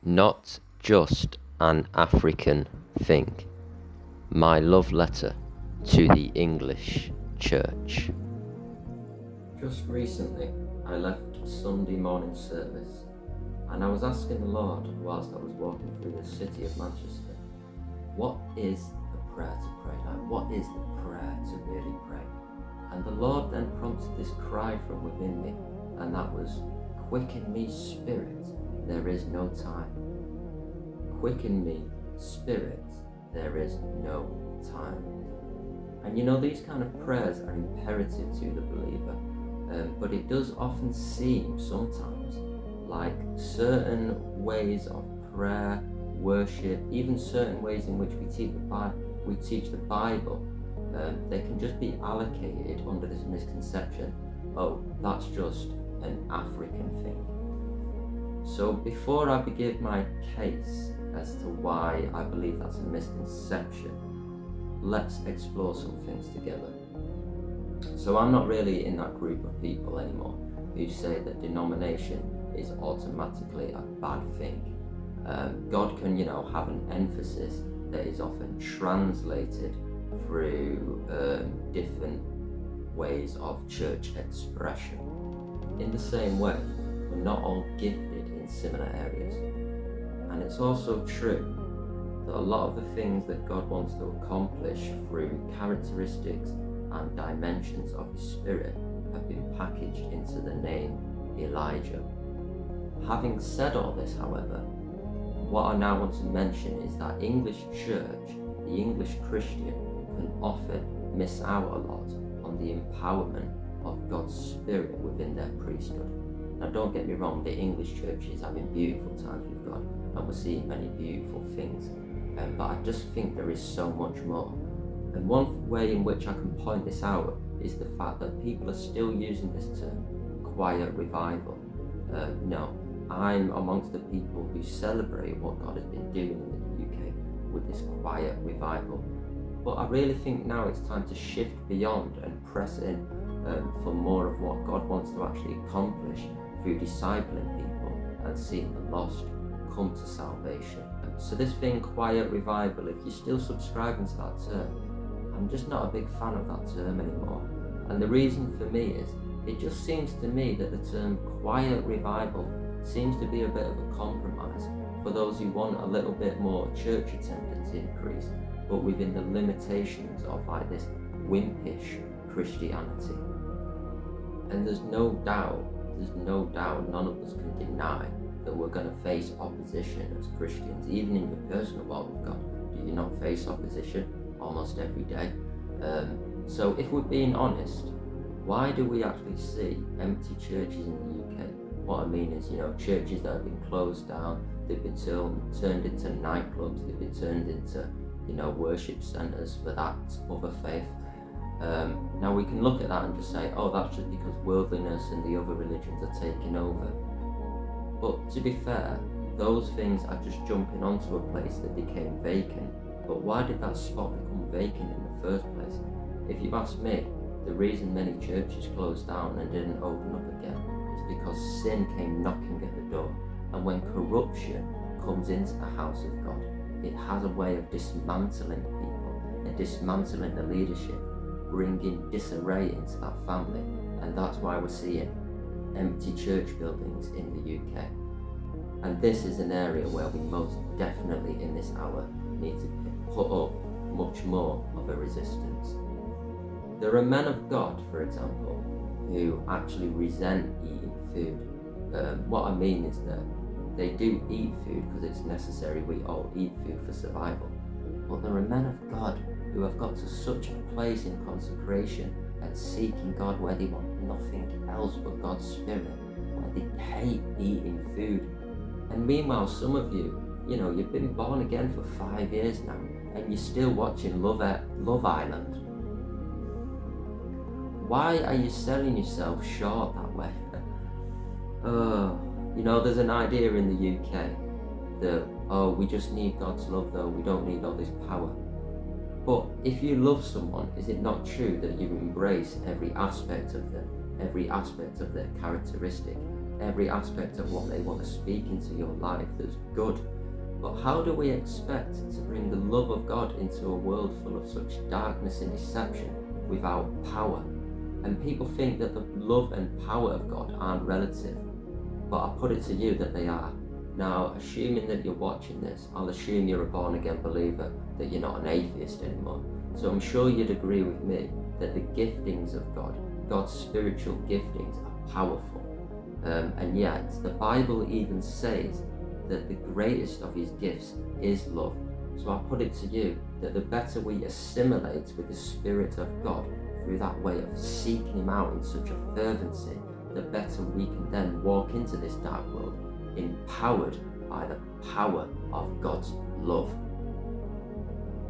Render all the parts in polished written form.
Not just an African thing. My love letter to the English church. Just recently, I left Sunday morning service and I was asking the Lord whilst I was walking through the city of Manchester, what is a prayer to pray? Like, what is the prayer to really pray? And the Lord then prompted this cry from within me, and that was, quicken me, Spirit, there is no time. Quicken me, Spirit, there is no time. And you know, these kind of prayers are imperative to the believer, but it does often seem sometimes like certain ways of prayer, worship, even certain ways in which we teach the Bible, they can just be allocated under this misconception, oh, that's just an African thing. So before I begin my case as to why I believe that's a misconception, let's explore some things together. So I'm not really in that group of people anymore who say that denomination is automatically a bad thing. God can, have an emphasis that is often translated through different ways of church expression. In the same way, we're not all gifted in similar areas. And it's also true that a lot of the things that God wants to accomplish through characteristics and dimensions of His Spirit have been packaged into the name Elijah. Having said all this, however, what I now want to mention is that English church, the English Christian, can often miss out a lot on the empowerment of God's Spirit within their priesthood. Now, don't get me wrong, the English church is having beautiful times with God, and we're seeing many beautiful things, but I just think there is so much more. And one way in which I can point this out is the fact that people are still using this term, quiet revival. No, I'm amongst the people who celebrate what God has been doing in the UK with this quiet revival. But I really think now it's time to shift beyond and press in for more of what God wants to actually accomplish through discipling people and seeing the lost come to salvation. So this thing, quiet revival, if you're still subscribing to that term, I'm just not a big fan of that term anymore. And the reason for me is, it just seems to me that the term quiet revival seems to be a bit of a compromise for those who want a little bit more church attendance increase, but within the limitations of like this wimpish Christianity. And there's no doubt, none of us can deny that we're going to face opposition as Christians, even in your personal walk with God. Do you not face opposition almost every day? So if we're being honest, why do we actually see empty churches in the UK? What I mean is, churches that have been closed down, they've been turned into nightclubs, they've been turned into, worship centres for that other faith. Now we can look at that and just say, oh, that's just because worldliness and the other religions are taking over. But to be fair, those things are just jumping onto a place that became vacant. But why did that spot become vacant in the first place? If you ask me, the reason many churches closed down and didn't open up again is because sin came knocking at the door. And when corruption comes into the house of God, it has a way of dismantling people and dismantling the leadership, bringing disarray into that family. And that's why we're seeing empty church buildings in the UK. And this is an area where we most definitely in this hour need to put up much more of a resistance. There are men of God, for example, who actually resent eating food. What I mean is that they do eat food because it's necessary. We all eat food for survival. But there are men of God who have got to such a place in consecration and seeking God where they want nothing else but God's Spirit, where they hate eating food. And meanwhile, some of you, you've been born again for 5 years now, and you're still watching Love Island. Why are you selling yourself short that way? There's an idea in the UK that, we just need God's love though, we don't need all this power. But if you love someone, is it not true that you embrace every aspect of them, every aspect of their characteristic? every aspect of what they want to speak into your life that's good. But how do we expect to bring the love of God into a world full of such darkness and deception without power? And people think that the love and power of God aren't relative, but I put it to you that they are. Now, assuming that you're watching this, I'll assume you're a born-again believer, that you're not an atheist anymore. So I'm sure you'd agree with me that the giftings of God, God's spiritual giftings, are powerful. And yet, the Bible even says that the greatest of his gifts is love. So I put it to you that the better we assimilate with the Spirit of God through that way of seeking him out in such a fervency, the better we can then walk into this dark world empowered by the power of God's love.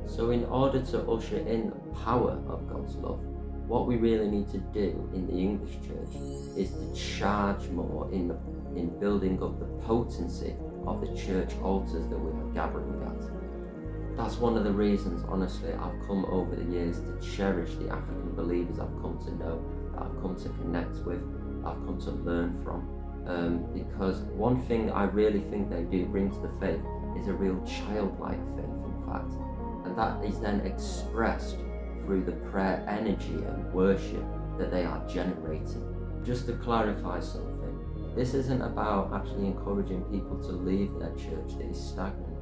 So in order to usher in the power of God's love, what we really need to do in the English church is to charge more in building up the potency of the church altars that we are gathering at. That's one of the reasons, honestly, I've come over the years to cherish the African believers I've come to know, that I've come to connect with, I've come to learn from. Because one thing I really think they do bring to the faith is a real childlike faith, in fact. And that is then expressed through the prayer energy and worship that they are generating. Just to clarify something, this isn't about actually encouraging people to leave their church that is stagnant.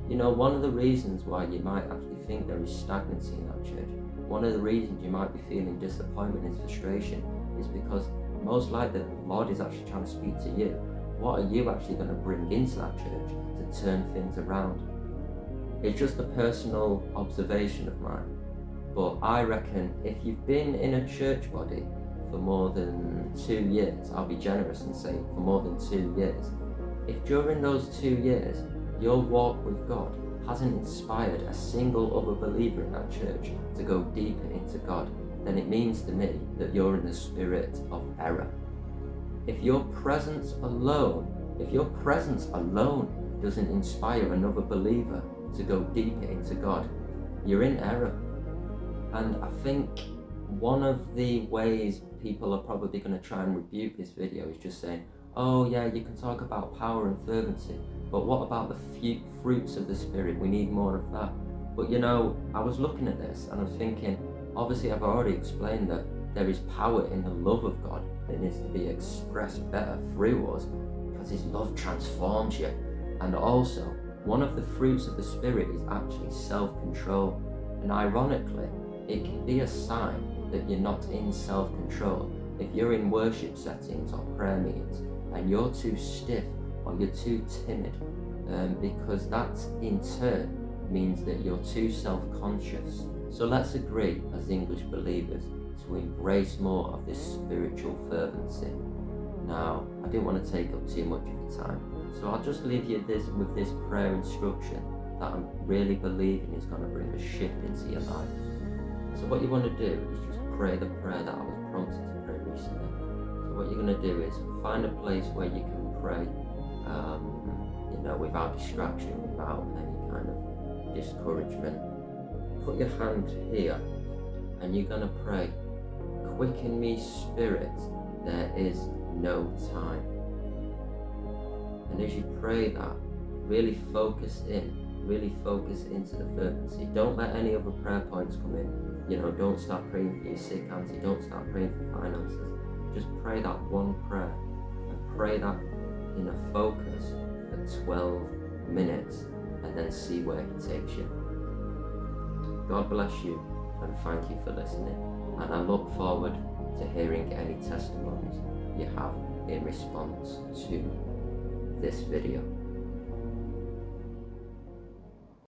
You know, one of the reasons why you might actually think there is stagnancy in that church, one of the reasons you might be feeling disappointment and frustration is because most likely the Lord is actually trying to speak to you. What are you actually going to bring into that church to turn things around? It's just a personal observation of mine. But I reckon if you've been in a church body for more than 2 years, I'll be generous and say for more than 2 years, if during those 2 years your walk with God hasn't inspired a single other believer in that church to go deeper into God, then it means to me that you're in the spirit of error. If your presence alone doesn't inspire another believer to go deeper into God, you're in error. And I think one of the ways people are probably going to try and rebuke this video is just saying, oh yeah, you can talk about power and fervency, but what about the fruits of the Spirit? We need more of that. But you know, I was looking at this and I was thinking, obviously I've already explained that there is power in the love of God that needs to be expressed better through us because his love transforms you. And also, one of the fruits of the Spirit is actually self-control. And ironically, it can be a sign that you're not in self-control if you're in worship settings or prayer meetings and you're too stiff or you're too timid, because that in turn means that you're too self-conscious. So let's agree as English believers to embrace more of this spiritual fervency. Now, I didn't want to take up too much of your time, so I'll just leave you with this prayer instruction that I'm really believing is going to bring a shift into your life. So what you want to do is just pray the prayer that I was prompted to pray recently. So what you're going to do is find a place where you can pray, without distraction, without any kind of discouragement. Put your hand here and you're going to pray, quicken me spirit, there is no time. And as you pray that, really focus into the fervency. Don't let any other prayer points come in. Don't start praying for your sick auntie, don't start praying for finances. Just pray that one prayer and pray that in a focus for 12 minutes and then see where he takes you. God bless you and thank you for listening, and I look forward to hearing any testimonies you have in response to this video.